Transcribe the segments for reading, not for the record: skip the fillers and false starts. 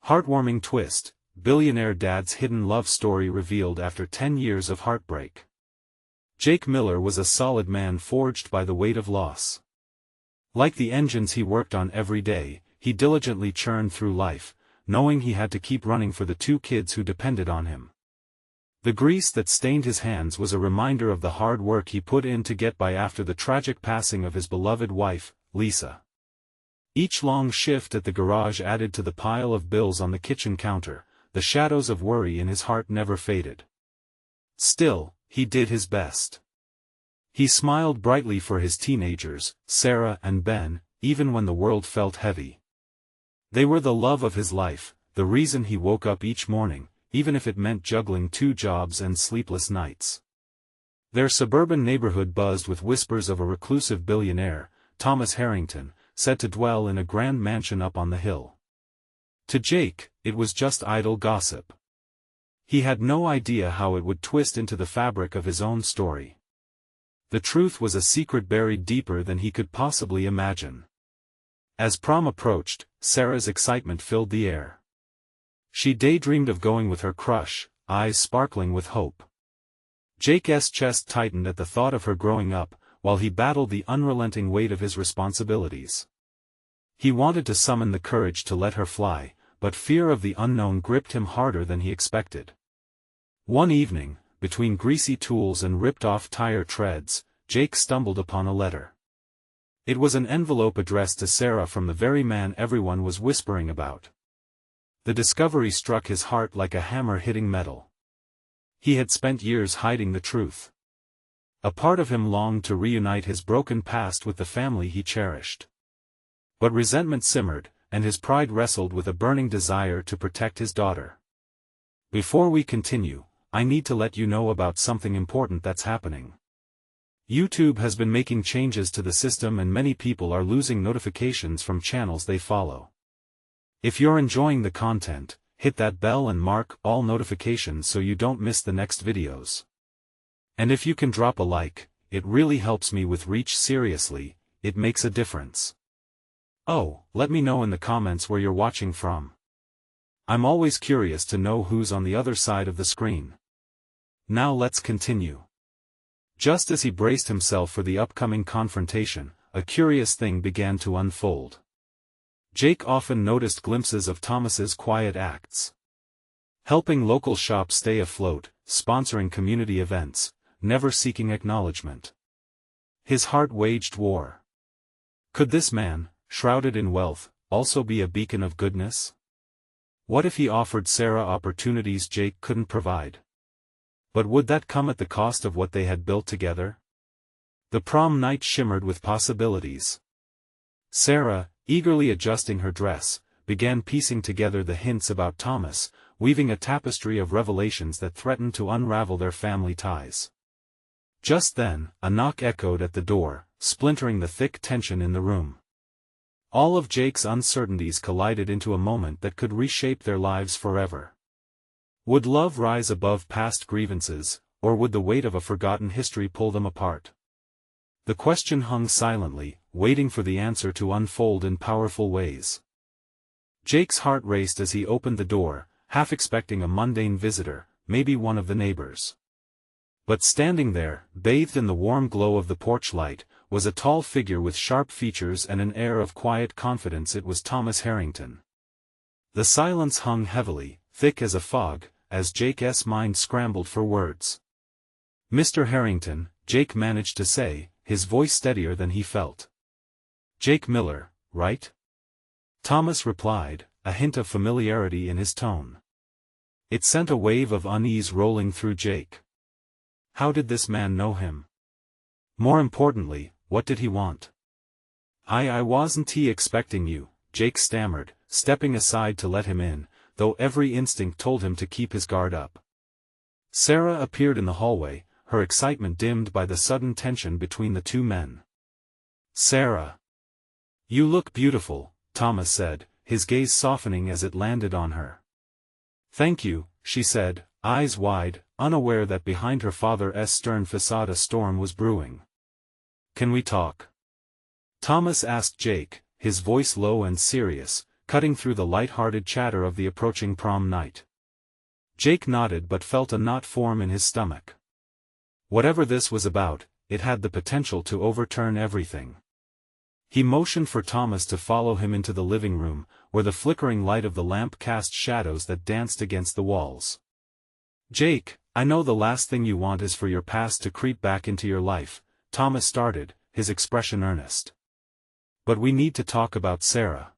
Heartwarming twist, billionaire dad's hidden love story revealed after 10 years of heartbreak. Jake Miller was a solid man forged by the weight of loss. Like the engines he worked on every day, he diligently churned through life, knowing he had to keep running for the 2 kids who depended on him. The grease that stained his hands was a reminder of the hard work he put in to get by after the tragic passing of his beloved wife, Lisa. Each long shift at the garage added to the pile of bills on the kitchen counter. The shadows of worry in his heart never faded. Still, he did his best. He smiled brightly for his teenagers, Sarah and Ben, even when the world felt heavy. They were the love of his life, the reason he woke up each morning, even if it meant juggling 2 jobs and sleepless nights. Their suburban neighborhood buzzed with whispers of a reclusive billionaire, Thomas Harrington, said to dwell in a grand mansion up on the hill. To Jake, it was just idle gossip. He had no idea how it would twist into the fabric of his own story. The truth was a secret buried deeper than he could possibly imagine. As prom approached, Sarah's excitement filled the air. She daydreamed of going with her crush, eyes sparkling with hope. Jake's chest tightened at the thought of her growing up, while he battled the unrelenting weight of his responsibilities. He wanted to summon the courage to let her fly, but fear of the unknown gripped him harder than he expected. One evening, between greasy tools and ripped-off tire treads, Jake stumbled upon a letter. It was an envelope addressed to Sarah from the very man everyone was whispering about. The discovery struck his heart like a hammer hitting metal. He had spent years hiding the truth. A part of him longed to reunite his broken past with the family he cherished. But resentment simmered, and his pride wrestled with a burning desire to protect his daughter. Before we continue, I need to let you know about something important that's happening. YouTube has been making changes to the system and many people are losing notifications from channels they follow. If you're enjoying the content, hit that bell and mark all notifications so you don't miss the next videos. And if you can drop a like, it really helps me with reach. Seriously, it makes a difference. Oh, let me know in the comments where you're watching from. I'm always curious to know who's on the other side of the screen. Now let's continue. Just as he braced himself for the upcoming confrontation, a curious thing began to unfold. Jake often noticed glimpses of Thomas's quiet acts. Helping local shops stay afloat, sponsoring community events, never seeking acknowledgement. His heart waged war. Could this man, shrouded in wealth, also be a beacon of goodness? What if he offered Sarah opportunities Jake couldn't provide? But would that come at the cost of what they had built together? The prom night shimmered with possibilities. Sarah, eagerly adjusting her dress, began piecing together the hints about Thomas, weaving a tapestry of revelations that threatened to unravel their family ties. Just then, a knock echoed at the door, splintering the thick tension in the room. All of Jake's uncertainties collided into a moment that could reshape their lives forever. Would love rise above past grievances, or would the weight of a forgotten history pull them apart? The question hung silently, waiting for the answer to unfold in powerful ways. Jake's heart raced as he opened the door, half expecting a mundane visitor, maybe one of the neighbors. But standing there, bathed in the warm glow of the porch light, was a tall figure with sharp features and an air of quiet confidence. It was Thomas Harrington. The silence hung heavily, thick as a fog, as Jake's mind scrambled for words. "Mr. Harrington," Jake managed to say, his voice steadier than he felt. "Jake Miller, right?" Thomas replied, a hint of familiarity in his tone. It sent a wave of unease rolling through Jake. How did this man know him? More importantly, what did he want? I wasn't expecting you," Jake stammered, stepping aside to let him in, though every instinct told him to keep his guard up. Sarah appeared in the hallway, her excitement dimmed by the sudden tension between the 2 men. "Sarah. You look beautiful," Thomas said, his gaze softening as it landed on her. "Thank you," she said, eyes wide, unaware that behind her father's stern facade a storm was brewing. "Can we talk?" Thomas asked Jake, his voice low and serious, cutting through the light-hearted chatter of the approaching prom night. Jake nodded but felt a knot form in his stomach. Whatever this was about, it had the potential to overturn everything. He motioned for Thomas to follow him into the living room, where the flickering light of the lamp cast shadows that danced against the walls. "Jake, I know the last thing you want is for your past to creep back into your life," Thomas started, his expression earnest. "But we need to talk about Sarah."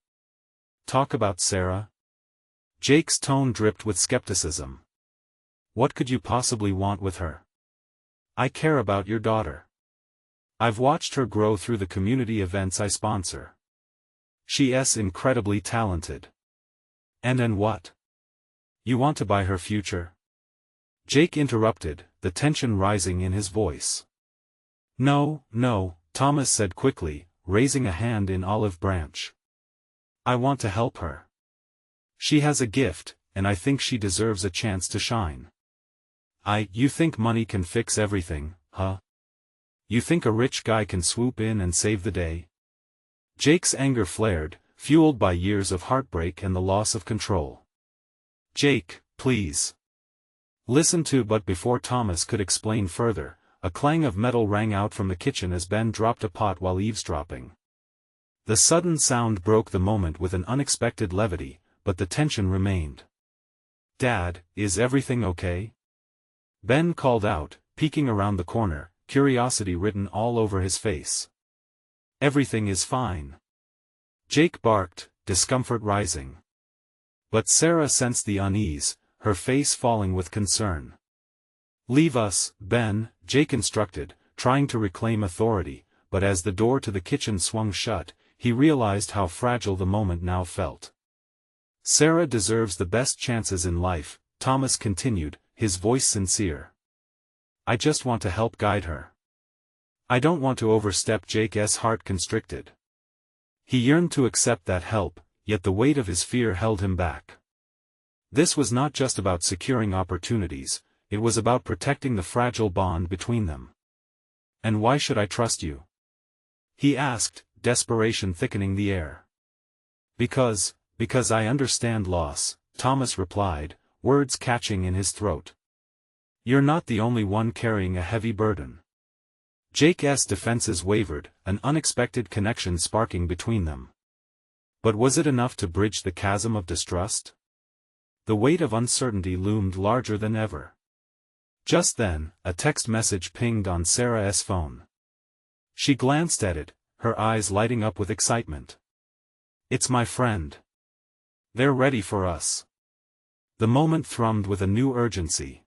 "Talk about Sarah?" Jake's tone dripped with skepticism. "What could you possibly want with her?" "I care about your daughter. I've watched her grow through the community events I sponsor. She's incredibly talented." And what? You want to buy her future?" Jake interrupted, the tension rising in his voice. No, Thomas said quickly, raising a hand in olive branch. "I want to help her. She has a gift, and I think she deserves a chance to shine." You think money can fix everything, huh? You think a rich guy can swoop in and save the day?" Jake's anger flared, fueled by years of heartbreak and the loss of control. "Jake, please. Listen to." But before Thomas could explain further, a clang of metal rang out from the kitchen as Ben dropped a pot while eavesdropping. The sudden sound broke the moment with an unexpected levity, but the tension remained. "Dad, is everything okay?" Ben called out, peeking around the corner, curiosity written all over his face. "Everything is fine," Jake barked, discomfort rising. But Sarah sensed the unease, her face falling with concern. "Leave us, Ben," Jake instructed, trying to reclaim authority, but as the door to the kitchen swung shut, he realized how fragile the moment now felt. "Sarah deserves the best chances in life," Thomas continued, his voice sincere. "I just want to help guide her. I don't want to overstep." Jake's heart constricted. He yearned to accept that help, yet the weight of his fear held him back. This was not just about securing opportunities, it was about protecting the fragile bond between them. "And why should I trust you?" he asked, desperation thickening the air. Because I understand loss," Thomas replied, words catching in his throat. "You're not the only one carrying a heavy burden." Jake's defenses wavered, an unexpected connection sparking between them. But was it enough to bridge the chasm of distrust? The weight of uncertainty loomed larger than ever. Just then, a text message pinged on Sarah's phone. She glanced at it, her eyes lighting up with excitement. "It's my friend. They're ready for us." The moment thrummed with a new urgency.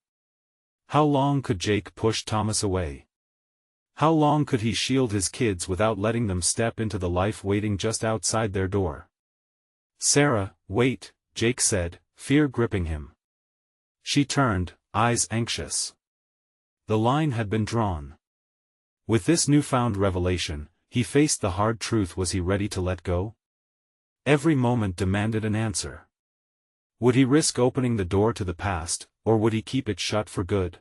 How long could Jake push Thomas away? How long could he shield his kids without letting them step into the life waiting just outside their door? "Sarah, wait," Jake said, fear gripping him. She turned, eyes anxious. The line had been drawn. With this newfound revelation, he faced the hard truth. Was he ready to let go? Every moment demanded an answer. Would he risk opening the door to the past, or would he keep it shut for good?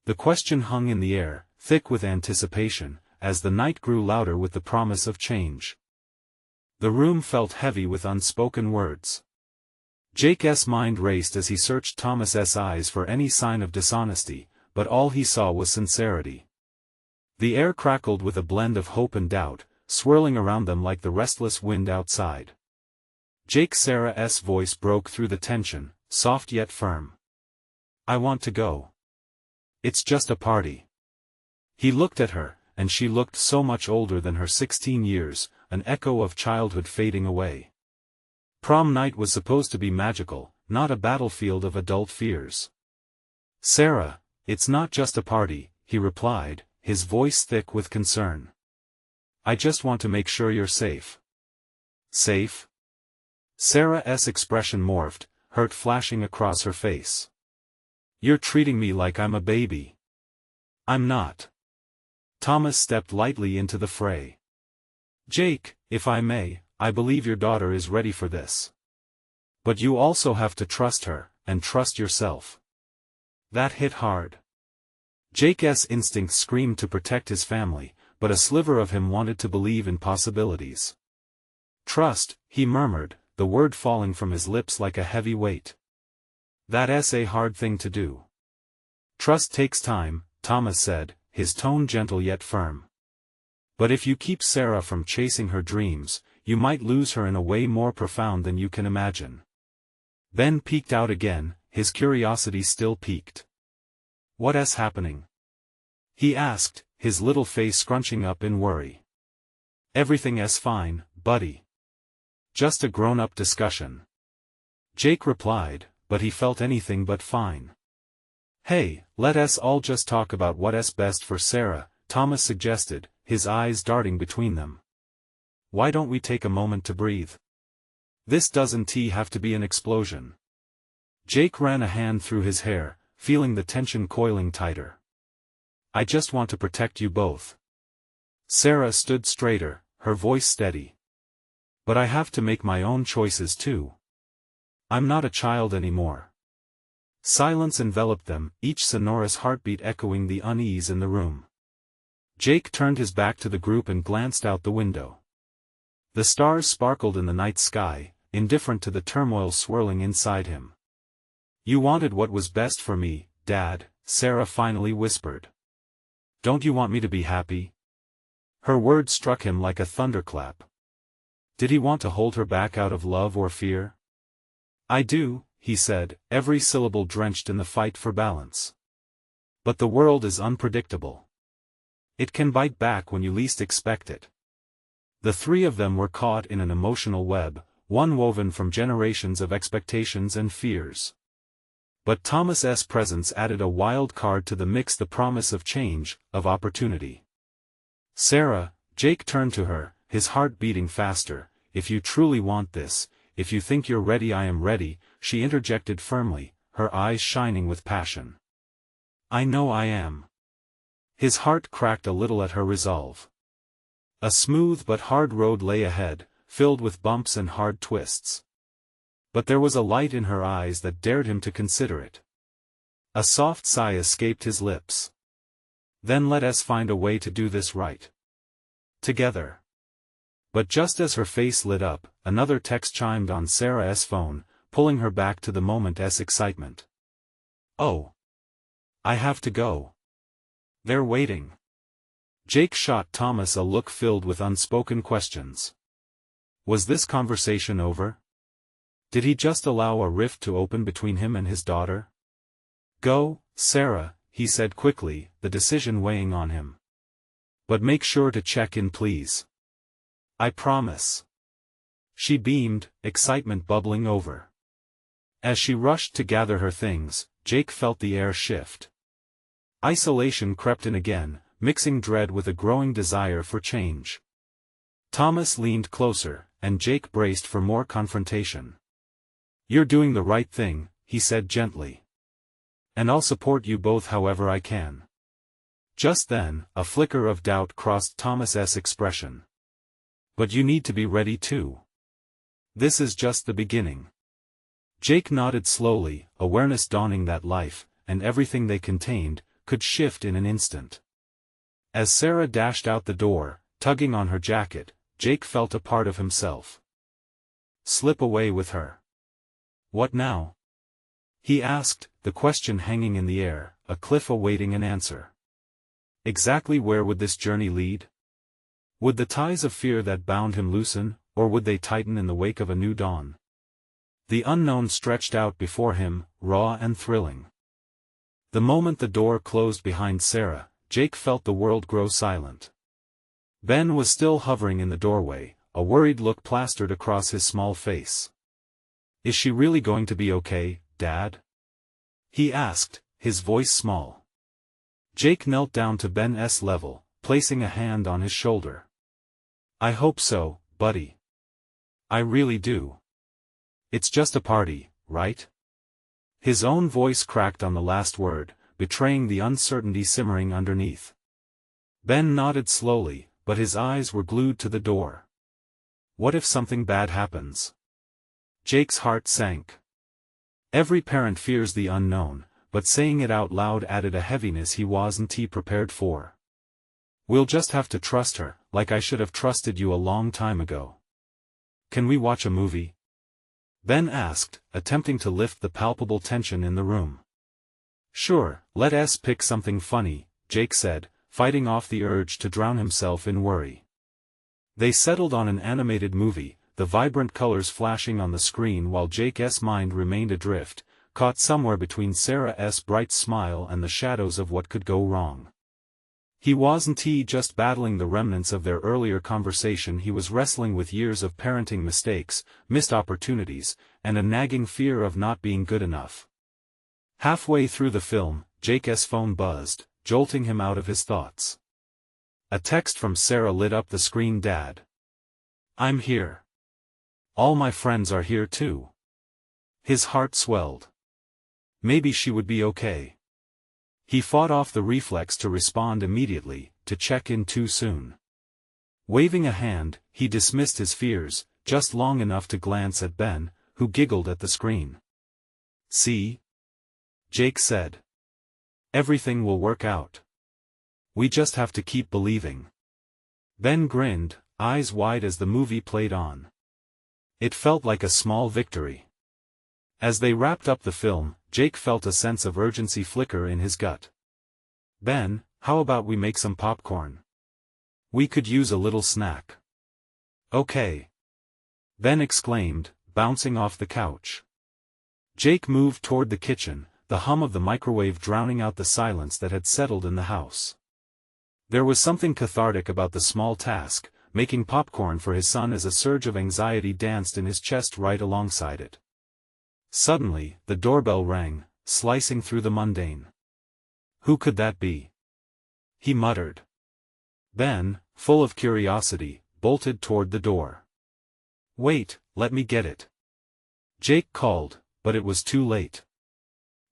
The question hung in the air, thick with anticipation, as the night grew louder with the promise of change. The room felt heavy with unspoken words. Jake's mind raced as he searched Thomas's eyes for any sign of dishonesty, but all he saw was sincerity. The air crackled with a blend of hope and doubt, swirling around them like the restless wind outside. Sarah's voice broke through the tension, soft yet firm. "I want to go. It's just a party." He looked at her, and she looked so much older than her 16 years, an echo of childhood fading away. Prom night was supposed to be magical, not a battlefield of adult fears. "Sarah, it's not just a party," he replied, his voice thick with concern. "I just want to make sure you're safe." "Safe?" Sarah's expression morphed, hurt flashing across her face. "You're treating me like I'm a baby." "I'm not." Thomas stepped lightly into the fray. "Jake, if I may, I believe your daughter is ready for this. But you also have to trust her, and trust yourself." That hit hard. Jake's instincts screamed to protect his family, but a sliver of him wanted to believe in possibilities. "Trust," he murmured, the word falling from his lips like a heavy weight. That's a hard thing to do. Trust takes time, Thomas said, his tone gentle yet firm. But if you keep Sarah from chasing her dreams, you might lose her in a way more profound than you can imagine. Ben peeked out again, his curiosity still piqued. What's happening? He asked, his little face scrunching up in worry. Everything's fine, buddy. Just a grown-up discussion. Jake replied, but he felt anything but fine. Hey, let us all just talk about what's best for Sarah, Thomas suggested, his eyes darting between them. Why don't we take a moment to breathe? This doesn't have to be an explosion. Jake ran a hand through his hair, feeling the tension coiling tighter. I just want to protect you both. Sarah stood straighter, her voice steady. But I have to make my own choices too. I'm not a child anymore. Silence enveloped them, each sonorous heartbeat echoing the unease in the room. Jake turned his back to the group and glanced out the window. The stars sparkled in the night sky, indifferent to the turmoil swirling inside him. You wanted what was best for me, Dad, Sarah finally whispered. Don't you want me to be happy? Her words struck him like a thunderclap. Did he want to hold her back out of love or fear? I do, he said, every syllable drenched in the fight for balance. But the world is unpredictable. It can bite back when you least expect it. The three of them were caught in an emotional web, one woven from generations of expectations and fears. But Thomas's presence added a wild card to the mix, the promise of change, of opportunity. Sarah, Jake turned to her, his heart beating faster. If you truly want this, if you think you're ready, I am ready, she interjected firmly, her eyes shining with passion. I know I am. His heart cracked a little at her resolve. A smooth but hard road lay ahead, filled with bumps and hard twists. But there was a light in her eyes that dared him to consider it. A soft sigh escaped his lips. Then let us find a way to do this right. Together. But just as her face lit up, another text chimed on Sarah's phone, pulling her back to the moment's excitement. Oh. I have to go. They're waiting. Jake shot Thomas a look filled with unspoken questions. Was this conversation over? Did he just allow a rift to open between him and his daughter? Go, Sarah, he said quickly, the decision weighing on him. But make sure to check in, please. I promise. She beamed, excitement bubbling over. As she rushed to gather her things, Jake felt the air shift. Isolation crept in again, mixing dread with a growing desire for change. Thomas leaned closer, and Jake braced for more confrontation. You're doing the right thing, he said gently. And I'll support you both however I can. Just then, a flicker of doubt crossed Thomas's expression. But you need to be ready too. This is just the beginning. Jake nodded slowly, awareness dawning that life, and everything they contained, could shift in an instant. As Sarah dashed out the door, tugging on her jacket, Jake felt a part of himself slip away with her. What now? He asked, the question hanging in the air, a cliff awaiting an answer. Exactly where would this journey lead? Would the ties of fear that bound him loosen, or would they tighten in the wake of a new dawn? The unknown stretched out before him, raw and thrilling. The moment the door closed behind Sarah, Jake felt the world grow silent. Ben was still hovering in the doorway, a worried look plastered across his small face. Is she really going to be okay, Dad? He asked, his voice small. Jake knelt down to Ben's level, placing a hand on his shoulder. I hope so, buddy. I really do. It's just a party, right? His own voice cracked on the last word, betraying the uncertainty simmering underneath. Ben nodded slowly, but his eyes were glued to the door. What if something bad happens? Jake's heart sank. Every parent fears the unknown, but saying it out loud added a heaviness he wasn't prepared for. We'll just have to trust her, like I should have trusted you a long time ago. Can we watch a movie? Ben asked, attempting to lift the palpable tension in the room. Sure, let us pick something funny, Jake said, fighting off the urge to drown himself in worry. They settled on an animated movie, the vibrant colors flashing on the screen while Jake's mind remained adrift, caught somewhere between Sarah's bright smile and the shadows of what could go wrong. He wasn't just battling the remnants of their earlier conversation, he was wrestling with years of parenting mistakes, missed opportunities, and a nagging fear of not being good enough. Halfway through the film, Jake's phone buzzed, jolting him out of his thoughts. A text from Sarah lit up the screen. Dad. I'm here. All my friends are here too. His heart swelled. Maybe she would be okay. He fought off the reflex to respond immediately, to check in too soon. Waving a hand, he dismissed his fears, just long enough to glance at Ben, who giggled at the screen. See? Jake said. Everything will work out. We just have to keep believing. Ben grinned, eyes wide as the movie played on. It felt like a small victory. As they wrapped up the film, Jake felt a sense of urgency flicker in his gut. Ben, how about we make some popcorn? We could use a little snack. Okay. Ben exclaimed, bouncing off the couch. Jake moved toward the kitchen, the hum of the microwave drowning out the silence that had settled in the house. There was something cathartic about the small task, making popcorn for his son as a surge of anxiety danced in his chest right alongside it. Suddenly, the doorbell rang, slicing through the mundane. Who could that be? He muttered. Ben, full of curiosity, bolted toward the door. Wait, let me get it. Jake called, but it was too late.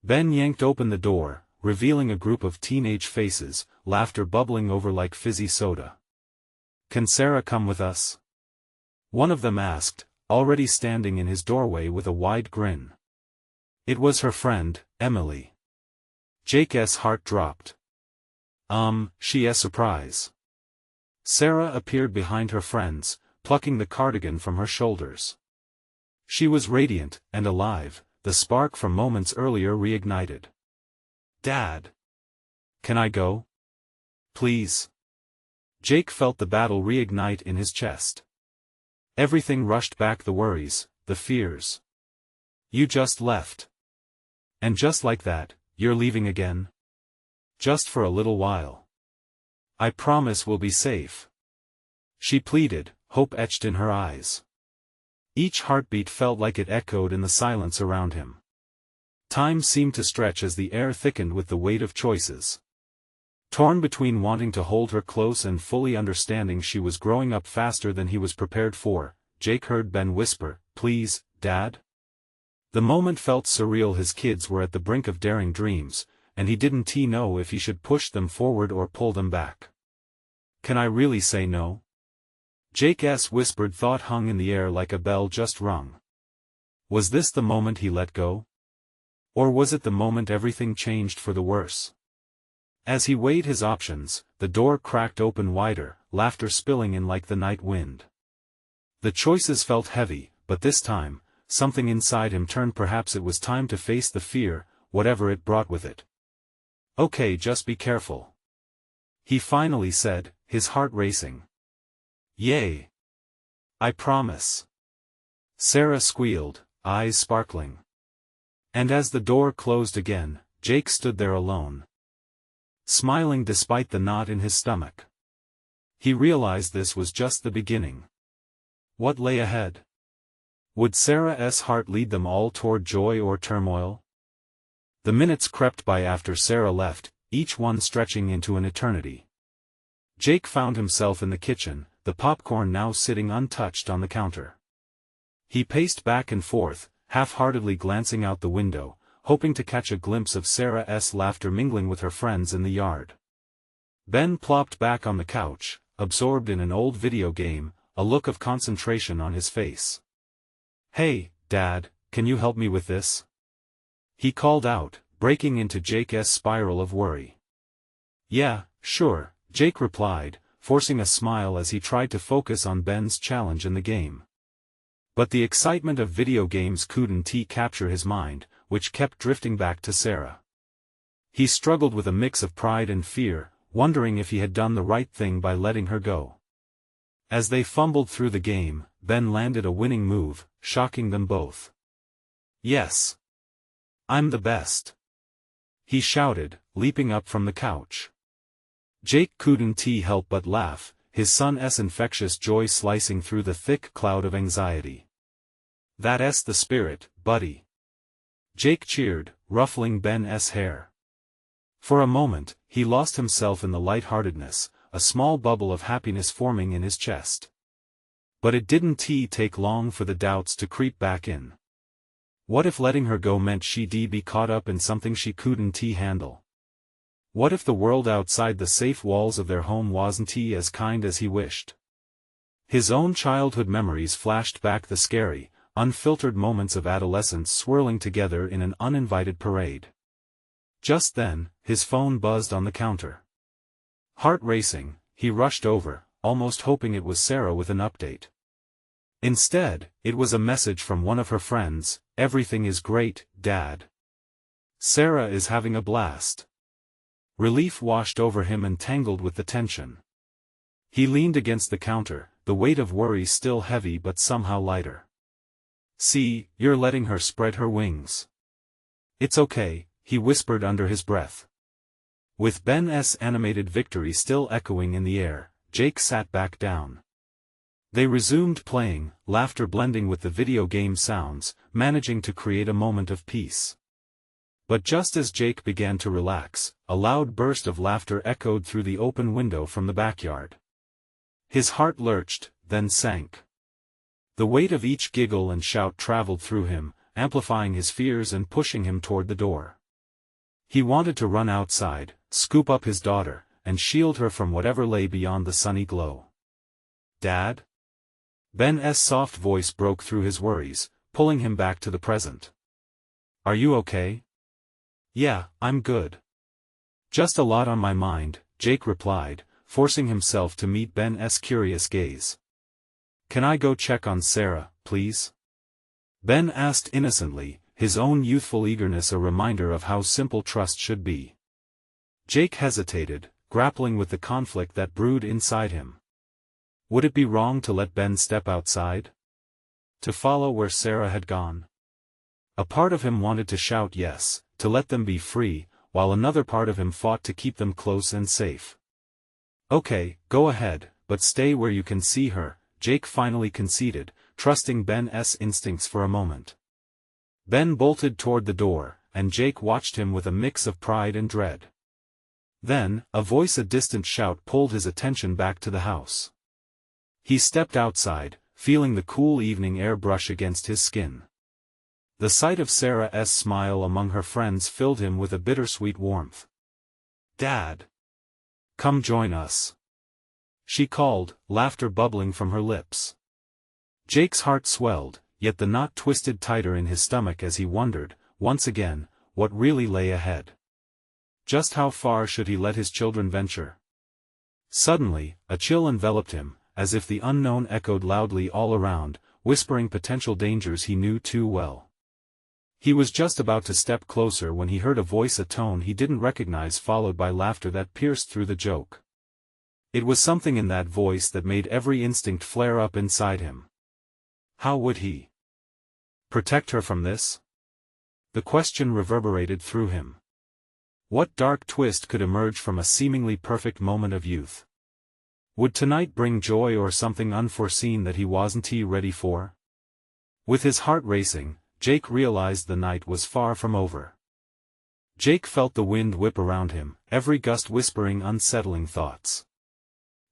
Ben yanked open the door, revealing a group of teenage faces, laughter bubbling over like fizzy soda. Can Sarah come with us? One of them asked, already standing in his doorway with a wide grin. It was her friend, Emily. Jake's heart dropped. She's surprise. Sarah appeared behind her friends, plucking the cardigan from her shoulders. She was radiant and alive, the spark from moments earlier reignited. Dad. Can I go? Please. Jake felt the battle reignite in his chest. Everything rushed back, the worries, the fears. You just left. And just like that, you're leaving again? Just for a little while. I promise we'll be safe. She pleaded, hope etched in her eyes. Each heartbeat felt like it echoed in the silence around him. Time seemed to stretch as the air thickened with the weight of choices. Torn between wanting to hold her close and fully understanding she was growing up faster than he was prepared for, Jake heard Ben whisper, "Please, Dad?" The moment felt surreal. His kids were at the brink of daring dreams, and he didn't know if he should push them forward or pull them back. Can I really say no? Jake's whispered thought hung in the air like a bell just rung. Was this the moment he let go? Or was it the moment everything changed for the worse? As he weighed his options, the door cracked open wider, laughter spilling in like the night wind. The choices felt heavy, but this time, something inside him turned. Perhaps it was time to face the fear, whatever it brought with it. Okay, just be careful. He finally said, his heart racing. Yay. I promise. Sarah squealed, eyes sparkling. And as the door closed again, Jake stood there alone. Smiling despite the knot in his stomach. He realized this was just the beginning. What lay ahead? Would Sarah's heart lead them all toward joy or turmoil? The minutes crept by after Sarah left, each one stretching into an eternity. Jake found himself in the kitchen, the popcorn now sitting untouched on the counter. He paced back and forth, half-heartedly glancing out the window, hoping to catch a glimpse of Sarah's laughter mingling with her friends in the yard. Ben plopped back on the couch, absorbed in an old video game, a look of concentration on his face. Hey, Dad, can you help me with this? He called out, breaking into Jake's spiral of worry. Yeah, sure, Jake replied, forcing a smile as he tried to focus on Ben's challenge in the game. But the excitement of video games couldn't capture his mind, which kept drifting back to Sarah. He struggled with a mix of pride and fear, wondering if he had done the right thing by letting her go. As they fumbled through the game, Ben landed a winning move, shocking them both. "Yes! I'm the best!" he shouted, leaping up from the couch. Jake couldn't help but laugh, his son's infectious joy slicing through the thick cloud of anxiety. "That's the spirit, buddy!" Jake cheered, ruffling Ben's hair. For a moment, he lost himself in the lightheartedness, a small bubble of happiness forming in his chest. But it didn't take long for the doubts to creep back in. What if letting her go meant she'd be caught up in something she couldn't handle? What if the world outside the safe walls of their home wasn't as kind as he wished? His own childhood memories flashed back, the scary, unfiltered moments of adolescence swirling together in an uninvited parade. Just then, his phone buzzed on the counter. Heart racing, he rushed over, almost hoping it was Sarah with an update. Instead, it was a message from one of her friends: "Everything is great, Dad. Sarah is having a blast." Relief washed over him and tangled with the tension. He leaned against the counter, the weight of worry still heavy but somehow lighter. "See, you're letting her spread her wings." "It's okay," he whispered under his breath. With Ben's animated victory still echoing in the air, Jake sat back down. They resumed playing, laughter blending with the video game sounds, managing to create a moment of peace. But just as Jake began to relax, a loud burst of laughter echoed through the open window from the backyard. His heart lurched, then sank. The weight of each giggle and shout traveled through him, amplifying his fears and pushing him toward the door. He wanted to run outside, scoop up his daughter, and shield her from whatever lay beyond the sunny glow. "Dad?" Ben's soft voice broke through his worries, pulling him back to the present. "Are you okay?" "Yeah, I'm good. Just a lot on my mind," Jake replied, forcing himself to meet Ben's curious gaze. "Can I go check on Sarah, please?" Ben asked innocently, his own youthful eagerness a reminder of how simple trust should be. Jake hesitated, grappling with the conflict that brewed inside him. Would it be wrong to let Ben step outside? To follow where Sarah had gone? A part of him wanted to shout yes, to let them be free, while another part of him fought to keep them close and safe. "Okay, go ahead, but stay where you can see her," Jake finally conceded, trusting Ben's instincts for a moment. Ben bolted toward the door, and Jake watched him with a mix of pride and dread. Then, a distant shout pulled his attention back to the house. He stepped outside, feeling the cool evening air brush against his skin. The sight of Sarah's smile among her friends filled him with a bittersweet warmth. "Dad! Come join us," she called, laughter bubbling from her lips. Jake's heart swelled, yet the knot twisted tighter in his stomach as he wondered, once again, what really lay ahead. Just how far should he let his children venture? Suddenly, a chill enveloped him, as if the unknown echoed loudly all around, whispering potential dangers he knew too well. He was just about to step closer when he heard a tone he didn't recognize, followed by laughter that pierced through the joke. It was something in that voice that made every instinct flare up inside him. How would he protect her from this? The question reverberated through him. What dark twist could emerge from a seemingly perfect moment of youth? Would tonight bring joy or something unforeseen that he wasn't ready for? With his heart racing, Jake realized the night was far from over. Jake felt the wind whip around him, every gust whispering unsettling thoughts.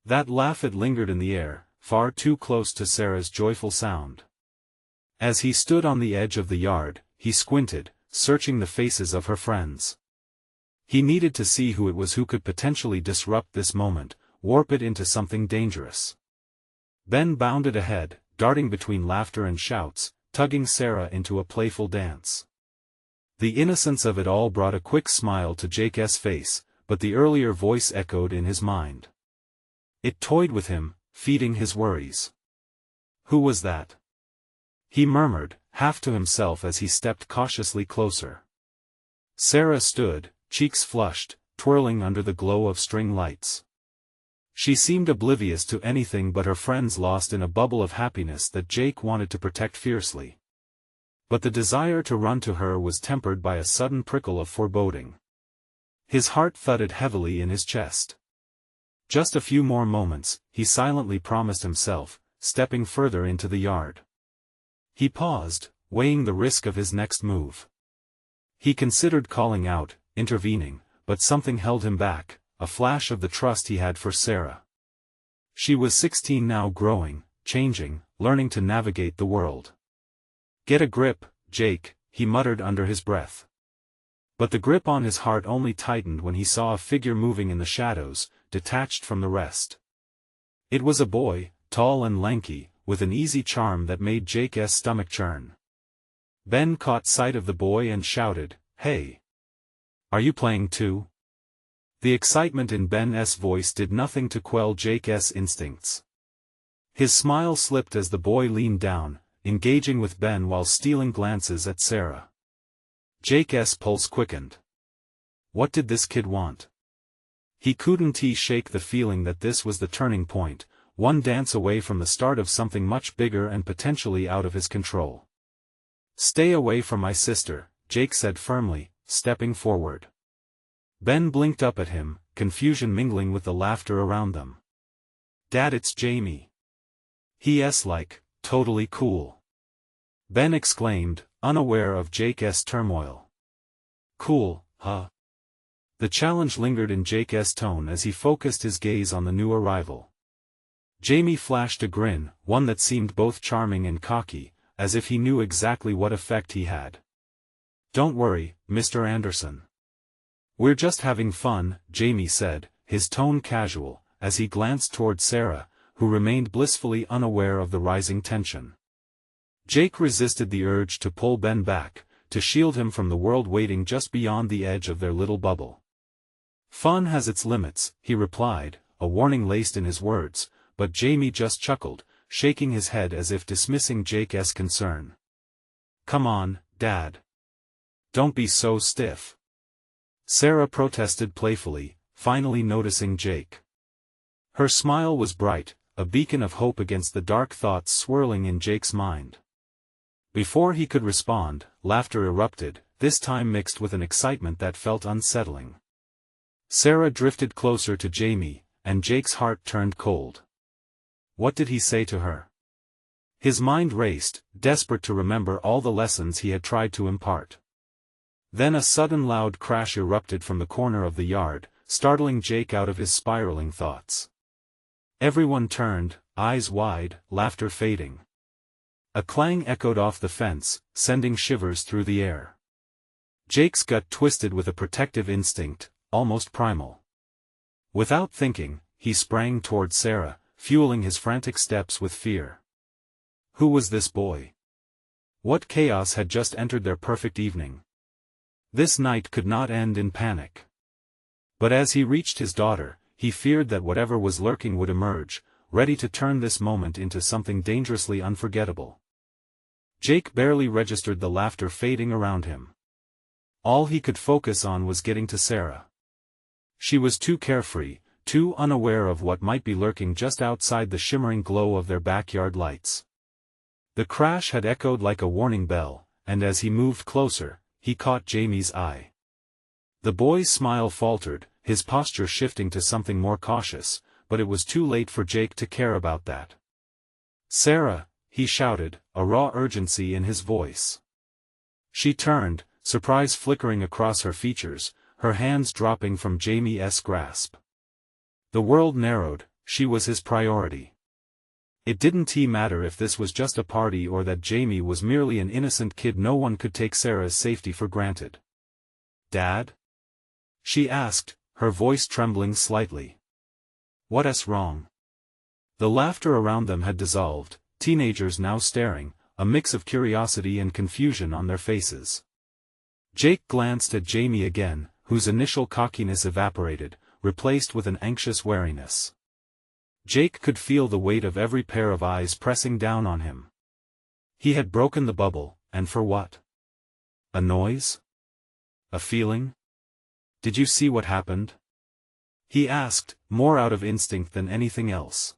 That laugh had lingered in the air, far too close to Sarah's joyful sound. As he stood on the edge of the yard, he squinted, searching the faces of her friends. He needed to see who it was who could potentially disrupt this moment, warp it into something dangerous. Ben bounded ahead, darting between laughter and shouts, tugging Sarah into a playful dance. The innocence of it all brought a quick smile to Jake's face, but the earlier voice echoed in his mind. It toyed with him, feeding his worries. Who was that? he murmured, half to himself as he stepped cautiously closer. Sarah stood, cheeks flushed, twirling under the glow of string lights. She seemed oblivious to anything but her friends, lost in a bubble of happiness that Jake wanted to protect fiercely. But the desire to run to her was tempered by a sudden prickle of foreboding. His heart thudded heavily in his chest. Just a few more moments, he silently promised himself, stepping further into the yard. He paused, weighing the risk of his next move. He considered calling out, intervening, but something held him back, a flash of the trust he had for Sarah. She was 16 now, growing, changing, learning to navigate the world. "Get a grip, Jake," he muttered under his breath. But the grip on his heart only tightened when he saw a figure moving in the shadows, detached from the rest. It was a boy, tall and lanky, with an easy charm that made Jake's stomach churn. Ben caught sight of the boy and shouted, "Hey! Are you playing too?" The excitement in Ben's voice did nothing to quell Jake's instincts. His smile slipped as the boy leaned down, engaging with Ben while stealing glances at Sarah. Jake's pulse quickened. What did this kid want? He couldn't shake the feeling that this was the turning point, one dance away from the start of something much bigger and potentially out of his control. "Stay away from my sister," Jake said firmly, stepping forward. Ben blinked up at him, confusion mingling with the laughter around them. "Dad, it's Jamie." "He's like, totally cool," Ben exclaimed, unaware of Jake's turmoil. "Cool, huh?" The challenge lingered in Jake's tone as he focused his gaze on the new arrival. Jamie flashed a grin, one that seemed both charming and cocky, as if he knew exactly what effect he had. "Don't worry, Mr. Anderson. We're just having fun," Jamie said, his tone casual, as he glanced toward Sarah, who remained blissfully unaware of the rising tension. Jake resisted the urge to pull Ben back, to shield him from the world waiting just beyond the edge of their little bubble. "Fun has its limits," he replied, a warning laced in his words, but Jamie just chuckled, shaking his head as if dismissing Jake's concern. "Come on, Dad. Don't be so stiff," Sarah protested playfully, finally noticing Jake. Her smile was bright, a beacon of hope against the dark thoughts swirling in Jake's mind. Before he could respond, laughter erupted, this time mixed with an excitement that felt unsettling. Sarah drifted closer to Jamie, and Jake's heart turned cold. What did he say to her? His mind raced, desperate to remember all the lessons he had tried to impart. Then a sudden loud crash erupted from the corner of the yard, startling Jake out of his spiraling thoughts. Everyone turned, eyes wide, laughter fading. A clang echoed off the fence, sending shivers through the air. Jake's gut twisted with a protective instinct, almost primal. Without thinking, he sprang toward Sarah, fueling his frantic steps with fear. Who was this boy? What chaos had just entered their perfect evening? This night could not end in panic. But as he reached his daughter, he feared that whatever was lurking would emerge, ready to turn this moment into something dangerously unforgettable. Jake barely registered the laughter fading around him. All he could focus on was getting to Sarah. She was too carefree, too unaware of what might be lurking just outside the shimmering glow of their backyard lights. The crash had echoed like a warning bell, and as he moved closer, he caught Jamie's eye. The boy's smile faltered, his posture shifting to something more cautious, but it was too late for Jake to care about that. "Sarah," he shouted, a raw urgency in his voice. She turned, surprise flickering across her features, her hands dropping from Jamie's grasp. The world narrowed, she was his priority. It didn't matter if this was just a party or that Jamie was merely an innocent kid. No one could take Sarah's safety for granted. "Dad?" she asked, her voice trembling slightly. "What's wrong?" The laughter around them had dissolved, teenagers now staring, a mix of curiosity and confusion on their faces. Jake glanced at Jamie again, whose initial cockiness evaporated, replaced with an anxious wariness. Jake could feel the weight of every pair of eyes pressing down on him. He had broken the bubble, and for what? A noise? A feeling? Did you see what happened? He asked, more out of instinct than anything else.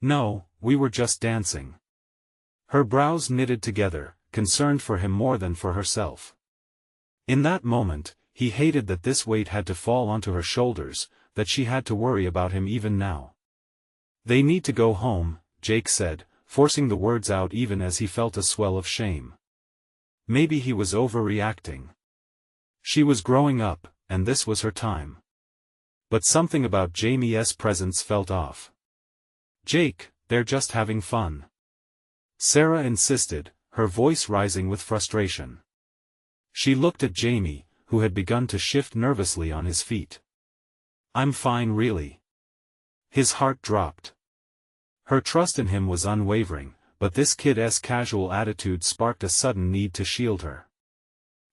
No, we were just dancing. Her brows knitted together, concerned for him more than for herself. In that moment, he hated that this weight had to fall onto her shoulders, that she had to worry about him even now. They need to go home, Jake said, forcing the words out even as he felt a swell of shame. Maybe he was overreacting. She was growing up, and this was her time. But something about Jamie's presence felt off. Jake, they're just having fun. Sarah insisted, her voice rising with frustration. She looked at Jamie, who had begun to shift nervously on his feet. I'm fine really. His heart dropped. Her trust in him was unwavering, but this kid's casual attitude sparked a sudden need to shield her.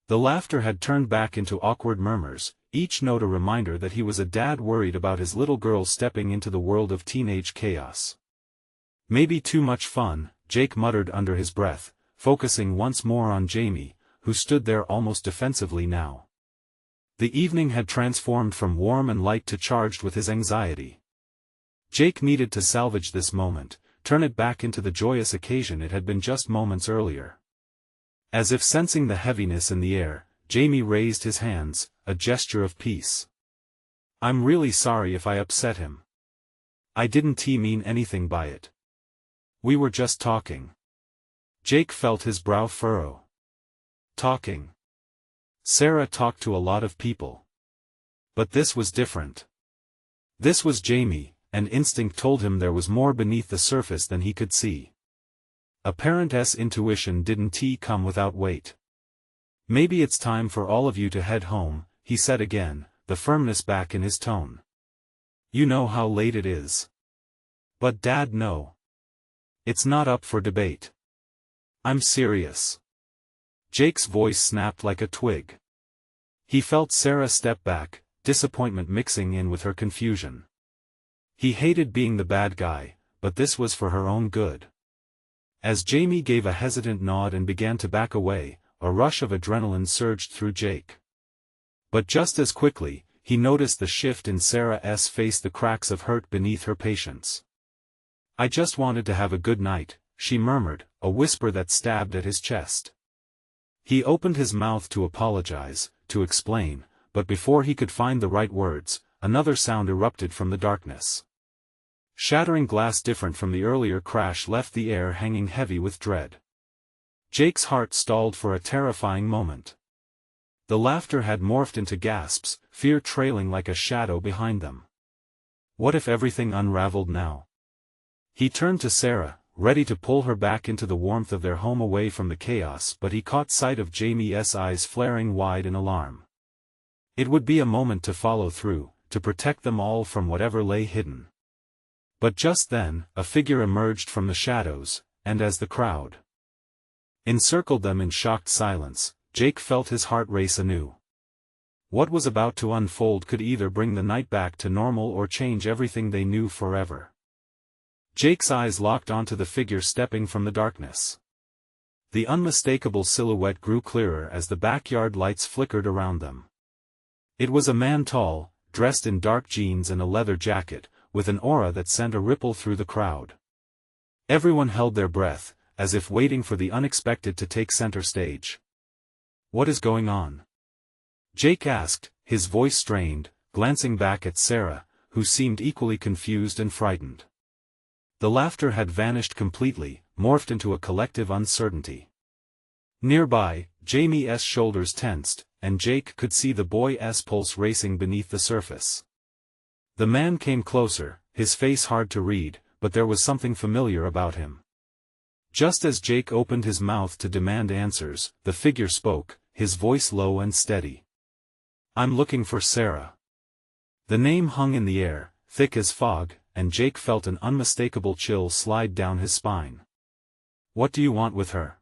The laughter had turned back into awkward murmurs, each note a reminder that he was a dad worried about his little girl stepping into the world of teenage chaos. Maybe too much fun, Jake muttered under his breath, focusing once more on Jamie, who stood there almost defensively now. The evening had transformed from warm and light to charged with his anxiety. Jake needed to salvage this moment, turn it back into the joyous occasion it had been just moments earlier. As if sensing the heaviness in the air, Jamie raised his hands, a gesture of peace. I'm really sorry if I upset him. I didn't mean anything by it. We were just talking. Jake felt his brow furrow. Talking. Sarah talked to a lot of people. But this was different. This was Jamie, and instinct told him there was more beneath the surface than he could see. A parent's intuition didn't come without weight. Maybe it's time for all of you to head home, he said again, the firmness back in his tone. You know how late it is. But Dad, no. It's not up for debate. I'm serious. Jake's voice snapped like a twig. He felt Sarah step back, disappointment mixing in with her confusion. He hated being the bad guy, but this was for her own good. As Jamie gave a hesitant nod and began to back away, a rush of adrenaline surged through Jake. But just as quickly, he noticed the shift in Sarah's face, the cracks of hurt beneath her patience. I just wanted to have a good night, she murmured, a whisper that stabbed at his chest. He opened his mouth to apologize, to explain, but before he could find the right words, another sound erupted from the darkness. Shattering glass different from the earlier crash left the air hanging heavy with dread. Jake's heart stalled for a terrifying moment. The laughter had morphed into gasps, fear trailing like a shadow behind them. What if everything unraveled now? He turned to Sarah, ready to pull her back into the warmth of their home away from the chaos, but he caught sight of Jamie's eyes flaring wide in alarm. It would be a moment to follow through, to protect them all from whatever lay hidden. But just then, a figure emerged from the shadows, and as the crowd encircled them in shocked silence, Jake felt his heart race anew. What was about to unfold could either bring the night back to normal or change everything they knew forever. Jake's eyes locked onto the figure stepping from the darkness. The unmistakable silhouette grew clearer as the backyard lights flickered around them. It was a man tall, dressed in dark jeans and a leather jacket, with an aura that sent a ripple through the crowd. Everyone held their breath, as if waiting for the unexpected to take center stage. What is going on? Jake asked, his voice strained, glancing back at Sarah, who seemed equally confused and frightened. The laughter had vanished completely, morphed into a collective uncertainty. Nearby, Jamie's shoulders tensed, and Jake could see the boy's pulse racing beneath the surface. The man came closer, his face hard to read, but there was something familiar about him. Just as Jake opened his mouth to demand answers, the figure spoke, his voice low and steady. I'm looking for Sarah. The name hung in the air, thick as fog, and Jake felt an unmistakable chill slide down his spine. What do you want with her?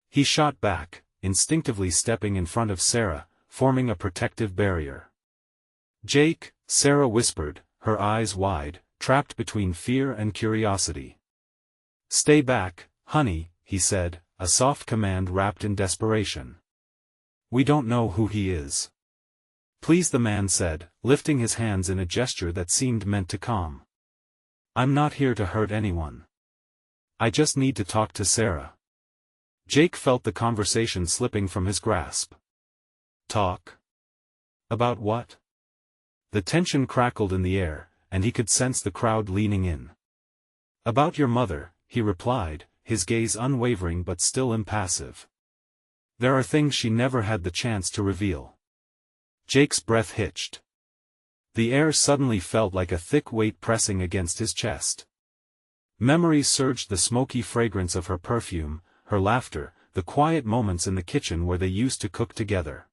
He shot back, instinctively stepping in front of Sarah, forming a protective barrier. Jake, Sarah whispered, her eyes wide, trapped between fear and curiosity. Stay back, honey, he said, a soft command wrapped in desperation. We don't know who he is. Please, the man said, lifting his hands in a gesture that seemed meant to calm. I'm not here to hurt anyone. I just need to talk to Sarah. Jake felt the conversation slipping from his grasp. Talk? About what? The tension crackled in the air, and he could sense the crowd leaning in. About your mother, he replied, his gaze unwavering but still impassive. There are things she never had the chance to reveal. Jake's breath hitched. The air suddenly felt like a thick weight pressing against his chest. Memories surged, the smoky fragrance of her perfume, her laughter, the quiet moments in the kitchen where they used to cook together.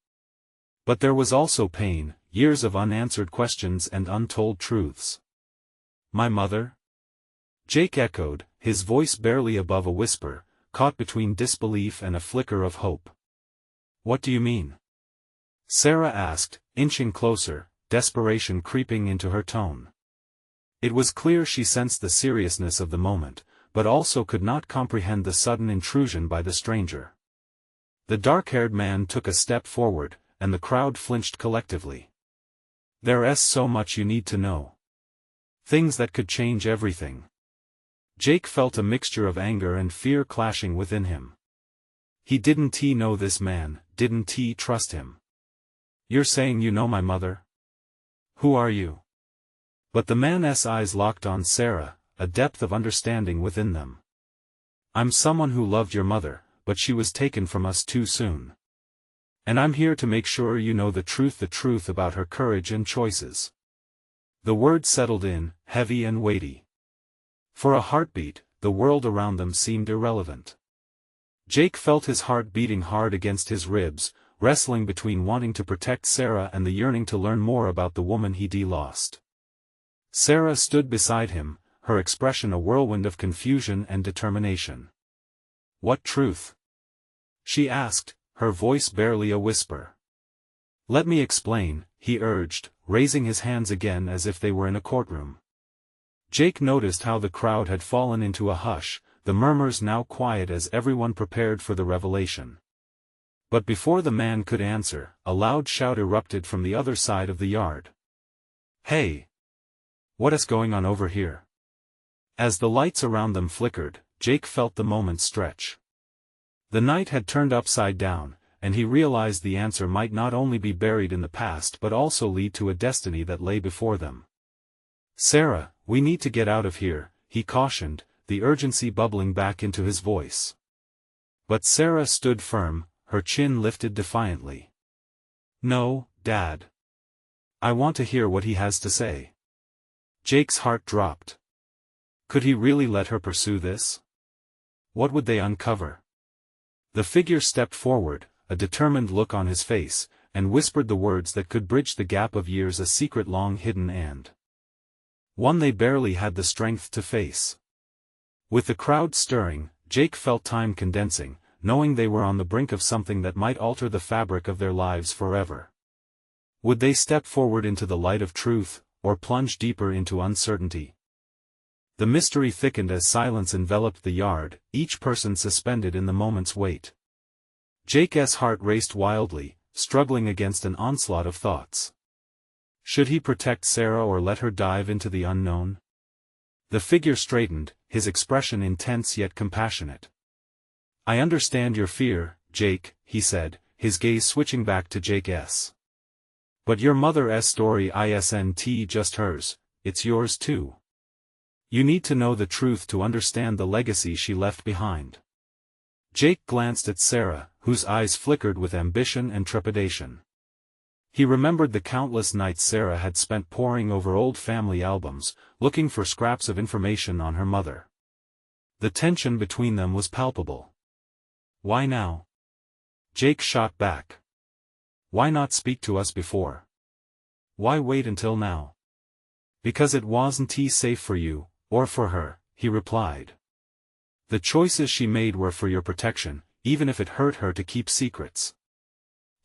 But there was also pain, years of unanswered questions and untold truths. My mother? Jake echoed, his voice barely above a whisper, caught between disbelief and a flicker of hope. What do you mean? Sarah asked, inching closer, desperation creeping into her tone. It was clear she sensed the seriousness of the moment, but also could not comprehend the sudden intrusion by the stranger. The dark-haired man took a step forward, and the crowd flinched collectively. There's so much you need to know. Things that could change everything. Jake felt a mixture of anger and fear clashing within him. Didn't he know this man, didn't he trust him? You're saying you know my mother? Who are you? But the man's eyes locked on Sarah, a depth of understanding within them. I'm someone who loved your mother, but she was taken from us too soon. And I'm here to make sure you know the truth about her courage and choices. The words settled in, heavy and weighty. For a heartbeat, the world around them seemed irrelevant. Jake felt his heart beating hard against his ribs, wrestling between wanting to protect Sarah and the yearning to learn more about the woman he'd lost. Sarah stood beside him, her expression a whirlwind of confusion and determination. What truth? She asked, her voice barely a whisper. Let me explain, he urged, raising his hands again as if they were in a courtroom. Jake noticed how the crowd had fallen into a hush, the murmurs now quiet as everyone prepared for the revelation. But before the man could answer, a loud shout erupted from the other side of the yard. Hey! What is going on over here? As the lights around them flickered, Jake felt the moment stretch. The night had turned upside down, and he realized the answer might not only be buried in the past but also lead to a destiny that lay before them. Sarah, we need to get out of here, he cautioned, the urgency bubbling back into his voice. But Sarah stood firm, her chin lifted defiantly. No, Dad. I want to hear what he has to say. Jake's heart dropped. Could he really let her pursue this? What would they uncover? The figure stepped forward, a determined look on his face, and whispered the words that could bridge the gap of years, a secret long hidden and one they barely had the strength to face. With the crowd stirring, Jake felt time condensing, knowing they were on the brink of something that might alter the fabric of their lives forever. Would they step forward into the light of truth, or plunge deeper into uncertainty? The mystery thickened as silence enveloped the yard, each person suspended in the moment's wait. Jake's heart raced wildly, struggling against an onslaught of thoughts. Should he protect Sarah or let her dive into the unknown? The figure straightened, his expression intense yet compassionate. I understand your fear, Jake, he said, his gaze switching back to Jake's. But your mother's story isn't just hers, it's yours too. You need to know the truth to understand the legacy she left behind. Jake glanced at Sarah, whose eyes flickered with ambition and trepidation. He remembered the countless nights Sarah had spent poring over old family albums, looking for scraps of information on her mother. The tension between them was palpable. Why now? Jake shot back. Why not speak to us before? Why wait until now? Because it wasn't safe for you, or for her, he replied. The choices she made were for your protection, even if it hurt her to keep secrets.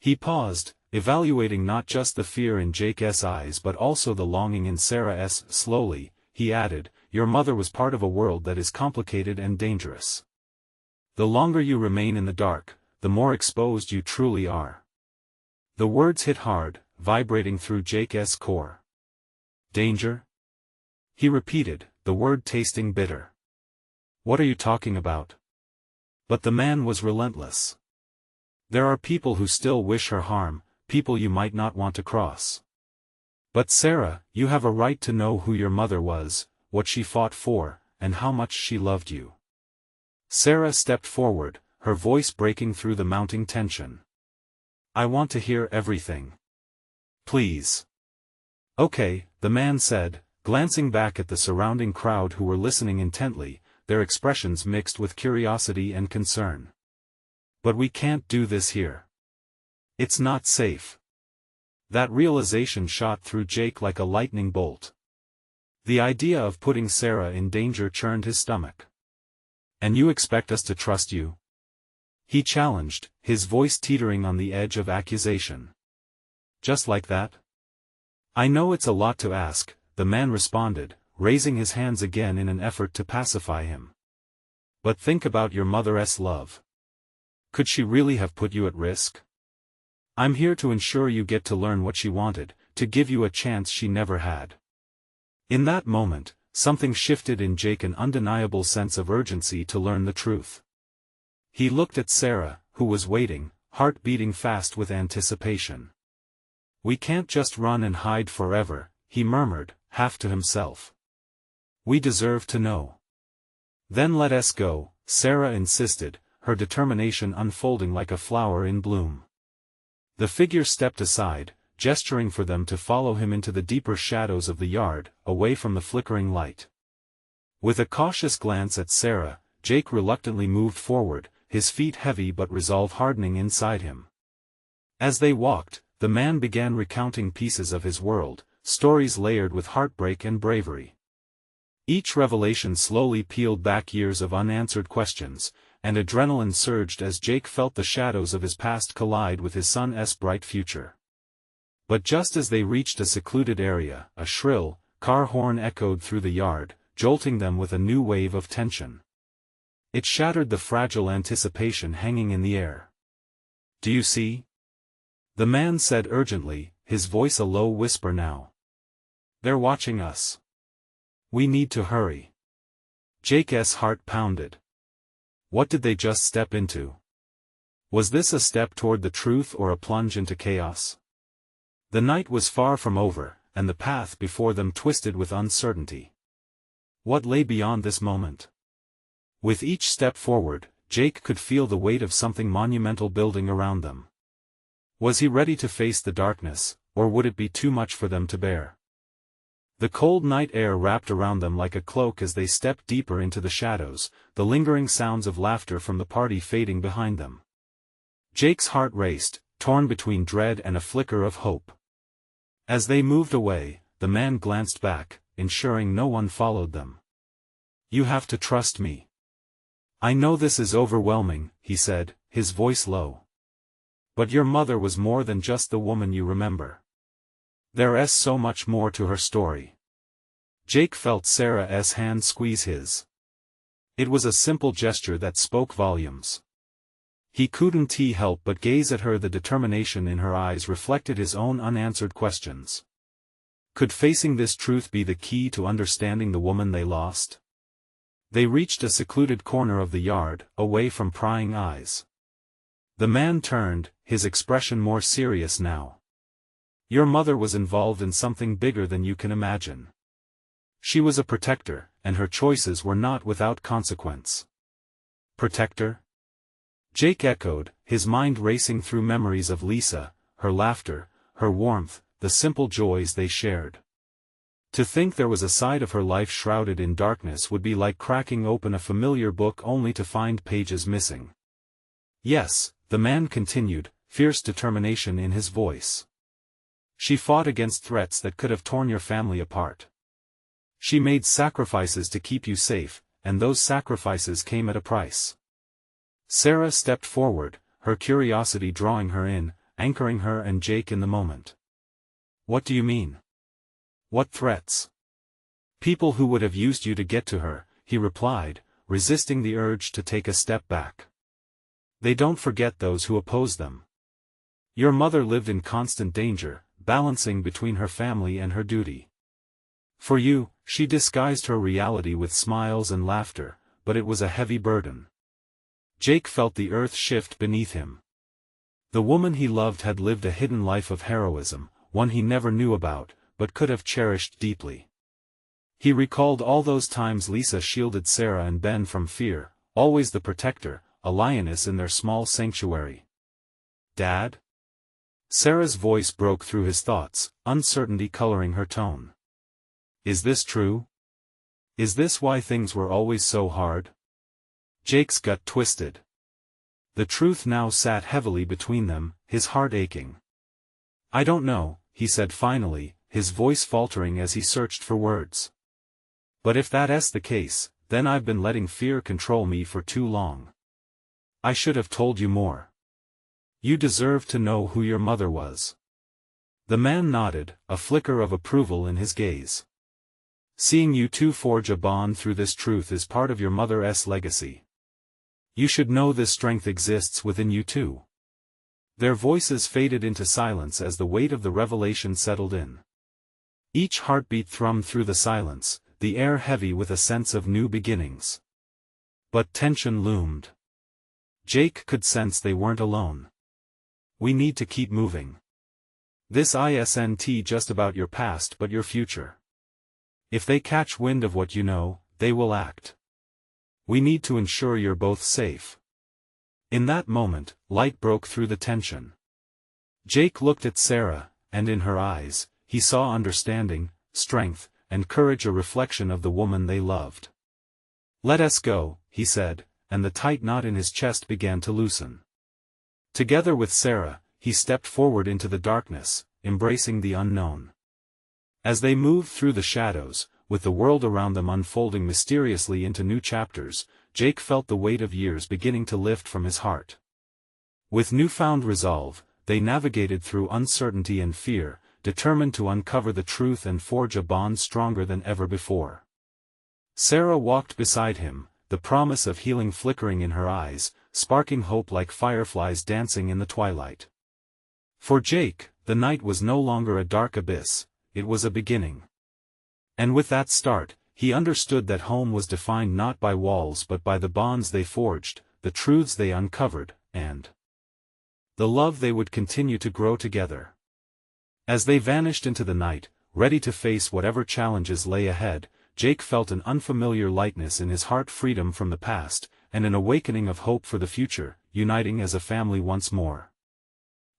He paused, evaluating not just the fear in Jake's eyes but also the longing in Sarah's. Slowly, he added, your mother was part of a world that is complicated and dangerous. The longer you remain in the dark, the more exposed you truly are. The words hit hard, vibrating through Jake's core. Danger? He repeated, the word tasting bitter. What are you talking about? But the man was relentless. There are people who still wish her harm, people you might not want to cross. But Sarah, you have a right to know who your mother was, what she fought for, and how much she loved you. Sarah stepped forward, her voice breaking through the mounting tension. I want to hear everything. Please. Okay, the man said, glancing back at the surrounding crowd who were listening intently, their expressions mixed with curiosity and concern. But we can't do this here. It's not safe. That realization shot through Jake like a lightning bolt. The idea of putting Sarah in danger churned his stomach. And you expect us to trust you? He challenged, his voice teetering on the edge of accusation. Just like that? I know it's a lot to ask, the man responded, raising his hands again in an effort to pacify him. But think about your mother's love. Could she really have put you at risk? I'm here to ensure you get to learn what she wanted, to give you a chance she never had. In that moment, something shifted in Jake, an undeniable sense of urgency to learn the truth. He looked at Sarah, who was waiting, heart beating fast with anticipation. We can't just run and hide forever, he murmured, half to himself. We deserve to know. Then let us go, Sarah insisted, her determination unfolding like a flower in bloom. The figure stepped aside, gesturing for them to follow him into the deeper shadows of the yard, away from the flickering light. With a cautious glance at Sarah, Jake reluctantly moved forward, his feet heavy but resolve hardening inside him. As they walked, the man began recounting pieces of his world, stories layered with heartbreak and bravery. Each revelation slowly peeled back years of unanswered questions, and adrenaline surged as Jake felt the shadows of his past collide with his son's bright future. But just as they reached a secluded area, a shrill, car horn echoed through the yard, jolting them with a new wave of tension. It shattered the fragile anticipation hanging in the air. Do you see? The man said urgently, his voice a low whisper now. They're watching us. We need to hurry. Jake's heart pounded. What did they just step into? Was this a step toward the truth or a plunge into chaos? The night was far from over, and the path before them twisted with uncertainty. What lay beyond this moment? With each step forward, Jake could feel the weight of something monumental building around them. Was he ready to face the darkness, or would it be too much for them to bear? The cold night air wrapped around them like a cloak as they stepped deeper into the shadows, the lingering sounds of laughter from the party fading behind them. Jake's heart raced, torn between dread and a flicker of hope. As they moved away, the man glanced back, ensuring no one followed them. You have to trust me. I know this is overwhelming, he said, his voice low. But your mother was more than just the woman you remember. There is so much more to her story. Jake felt Sarah's hand squeeze his. It was a simple gesture that spoke volumes. He couldn't help but gaze at her. The determination in her eyes reflected his own unanswered questions. Could facing this truth be the key to understanding the woman they lost? They reached a secluded corner of the yard, away from prying eyes. The man turned, his expression more serious now. Your mother was involved in something bigger than you can imagine. She was a protector, and her choices were not without consequence. Protector? Jake echoed, his mind racing through memories of Lisa, her laughter, her warmth, the simple joys they shared. To think there was a side of her life shrouded in darkness would be like cracking open a familiar book only to find pages missing. Yes, the man continued, fierce determination in his voice. She fought against threats that could have torn your family apart. She made sacrifices to keep you safe, and those sacrifices came at a price. Sarah stepped forward, her curiosity drawing her in, anchoring her and Jake in the moment. What do you mean? What threats? People who would have used you to get to her, he replied, resisting the urge to take a step back. They don't forget those who oppose them. Your mother lived in constant danger, balancing between her family and her duty. For you, she disguised her reality with smiles and laughter, but it was a heavy burden. Jake felt the earth shift beneath him. The woman he loved had lived a hidden life of heroism, one he never knew about, but could have cherished deeply. He recalled all those times Lisa shielded Sarah and Ben from fear, always the protector, a lioness in their small sanctuary. Dad? Sarah's voice broke through his thoughts, uncertainty coloring her tone. Is this true? Is this why things were always so hard? Jake's gut twisted. The truth now sat heavily between them, his heart aching. I don't know, he said finally, his voice faltering as he searched for words. But if that's the case, then I've been letting fear control me for too long. I should have told you more. You deserve to know who your mother was. The man nodded, a flicker of approval in his gaze. Seeing you two forge a bond through this truth is part of your mother's legacy. You should know this strength exists within you too. Their voices faded into silence as the weight of the revelation settled in. Each heartbeat thrummed through the silence, the air heavy with a sense of new beginnings. But tension loomed. Jake could sense they weren't alone. We need to keep moving. This isn't just about your past but your future. If they catch wind of what you know, they will act. We need to ensure you're both safe. In that moment, light broke through the tension. Jake looked at Sarah, and in her eyes, he saw understanding, strength, and courage, a reflection of the woman they loved. Let us go, he said, and the tight knot in his chest began to loosen. Together with Sarah, he stepped forward into the darkness, embracing the unknown. As they moved through the shadows, with the world around them unfolding mysteriously into new chapters, Jake felt the weight of years beginning to lift from his heart. With newfound resolve, they navigated through uncertainty and fear, determined to uncover the truth and forge a bond stronger than ever before. Sarah walked beside him, the promise of healing flickering in her eyes, sparking hope like fireflies dancing in the twilight. For Jake, the night was no longer a dark abyss, it was a beginning. And with that start, he understood that home was defined not by walls but by the bonds they forged, the truths they uncovered, and the love they would continue to grow together. As they vanished into the night, ready to face whatever challenges lay ahead, Jake felt an unfamiliar lightness in his heart, freedom from the past, and an awakening of hope for the future, uniting as a family once more.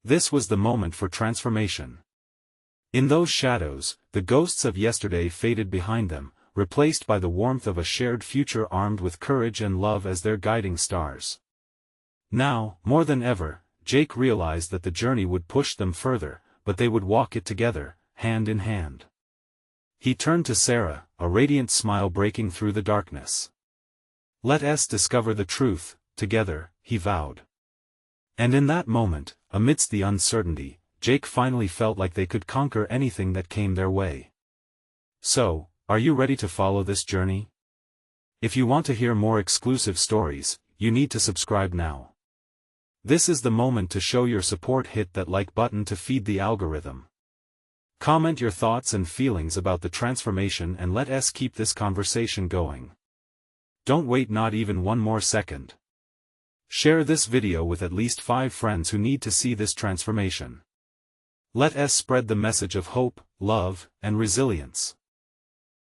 This was the moment for transformation. In those shadows, the ghosts of yesterday faded behind them, replaced by the warmth of a shared future armed with courage and love as their guiding stars. Now, more than ever, Jake realized that the journey would push them further, but they would walk it together, hand in hand. He turned to Sarah, a radiant smile breaking through the darkness. Let us discover the truth, together, he vowed. And in that moment, amidst the uncertainty, Jake finally felt like they could conquer anything that came their way. So, are you ready to follow this journey? If you want to hear more exclusive stories, you need to subscribe now. This is the moment to show your support. Hit that like button to feed the algorithm. Comment your thoughts and feelings about the transformation and let us keep this conversation going. Don't wait not even one more second. Share this video with at least 5 friends who need to see this transformation. Let us spread the message of hope, love, and resilience.